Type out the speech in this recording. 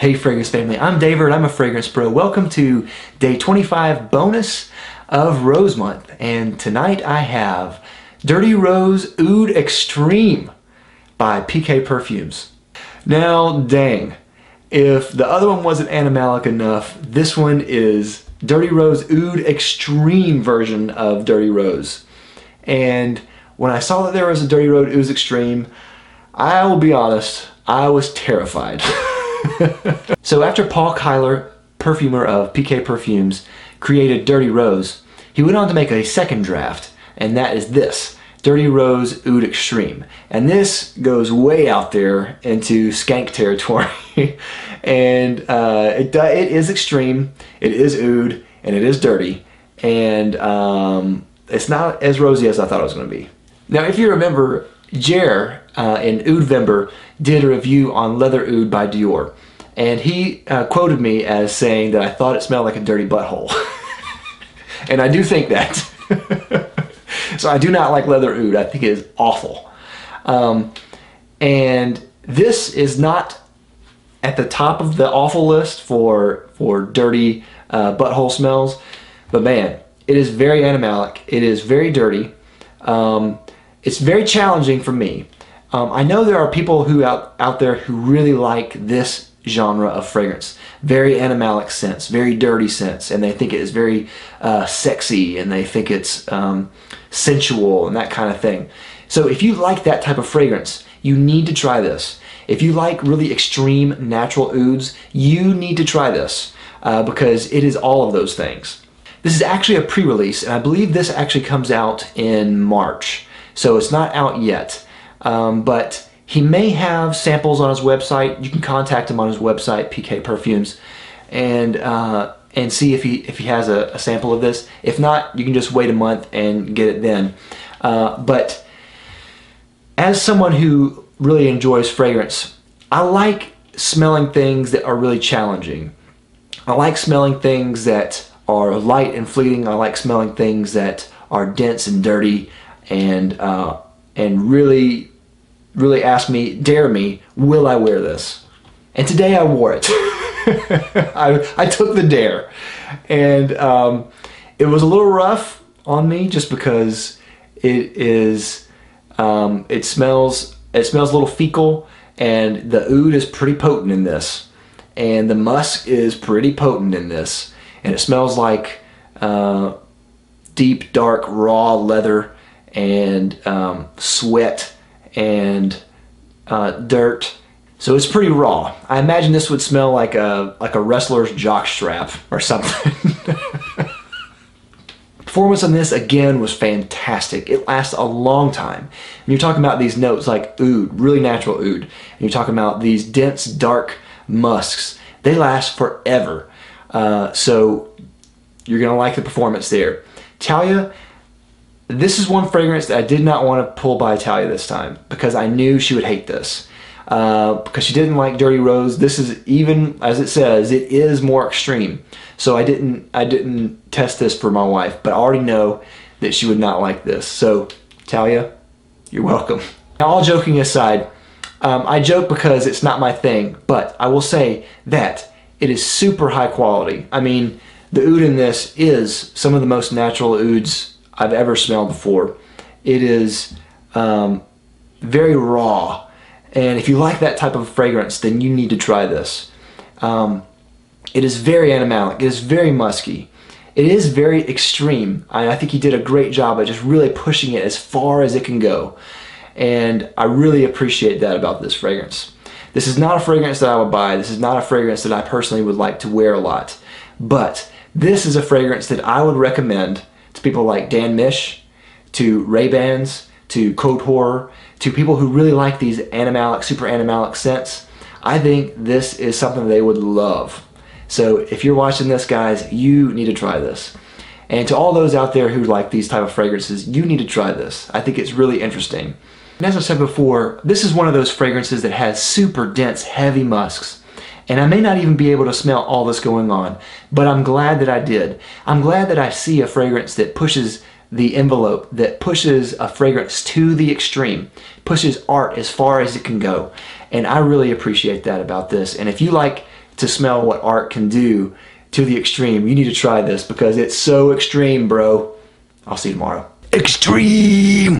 Hey Fragrance family, I'm David, I'm a fragrance pro. Welcome to day 25 bonus of Rose Month. And tonight I have Dirty Rose Oud Extreme by PK Perfumes. Now dang, if the other one wasn't animalic enough, this one is Dirty Rose Oud Extreme version of Dirty Rose. And when I saw that there was a Dirty Rose Oud Extreme, I will be honest, I was terrified. So after Paul Kyler, perfumer of PK Perfumes, created Dirty Rose, he went on to make a second draft, and that is this, Dirty Rose Oud Extreme. And this goes way out there into skank territory. And it is extreme, it is oud, and it is dirty, and it's not as rosy as I thought it was going to be. Now if you remember, Jer in Oudvember did a review on Leather Oud by Dior, and he quoted me as saying that I thought it smelled like a dirty butthole. And I do think that. So I do not like Leather Oud. I think it is awful. And this is not at the top of the awful list for dirty butthole smells, but man, it is very animalic. It is very dirty. It's very challenging for me. I know there are people who out there who really like this genre of fragrance. Very animalic scents, very dirty scents, and they think it is very sexy, and they think it's sensual and that kind of thing. So if you like that type of fragrance, you need to try this. If you like really extreme natural ouds, you need to try this because it is all of those things. This is actually a pre-release, and I believe this actually comes out in March. So it's not out yet, but he may have samples on his website. You can contact him on his website, PK Perfumes, and see if he has a sample of this. If not, you can just wait a month and get it then. But as someone who really enjoys fragrance, I like smelling things that are really challenging. I like smelling things that are light and fleeting. I like smelling things that are dense and dirty, and really dare me, will I wear this? And today I wore it. I took the dare, and it was a little rough on me just because it smells a little fecal, and the oud is pretty potent in this, and the musk is pretty potent in this, and it smells like deep, dark, raw leather and sweat and dirt. So it's pretty raw. I imagine this would smell like a wrestler's jock strap or something. Performance on this again was fantastic. It lasts a long time. And you're talking about these notes like oud, really natural oud, and you're talking about these dense, dark musks. They last forever. So you're gonna like the performance there. Talia, this is one fragrance that I did not want to pull by Talia this time because I knew she would hate this. Because she didn't like Dirty Rose. This is, even as it says, it is more extreme. So I didn't test this for my wife, but I already know that she would not like this. So Talia, you're welcome. Now, all joking aside, I joke because it's not my thing, but I will say that it is super high quality. I mean, the oud in this is some of the most natural ouds I've ever smelled before. It is very raw, and if you like that type of fragrance, then you need to try this. It is very animalic, it is very musky, it is very extreme. I think he did a great job at just really pushing it as far as it can go, and I really appreciate that about this fragrance. This is not a fragrance that I would buy. This is not a fragrance that I personally would like to wear a lot, but this is a fragrance that I would recommend to people like Dan Mish, to Ray-Bans, to Code Horror, to people who really like these animalic, super animalic scents. I think this is something they would love. So if you're watching this, guys, you need to try this. And to all those out there who like these type of fragrances, you need to try this. I think it's really interesting. And as I said before, this is one of those fragrances that has super dense, heavy musks. And I may not even be able to smell all this going on, but I'm glad that I did. I'm glad that I see a fragrance that pushes the envelope, that pushes a fragrance to the extreme, pushes art as far as it can go. And I really appreciate that about this. And if you like to smell what art can do to the extreme. You need to try this because it's so extreme, bro. I'll see you tomorrow. Extreme!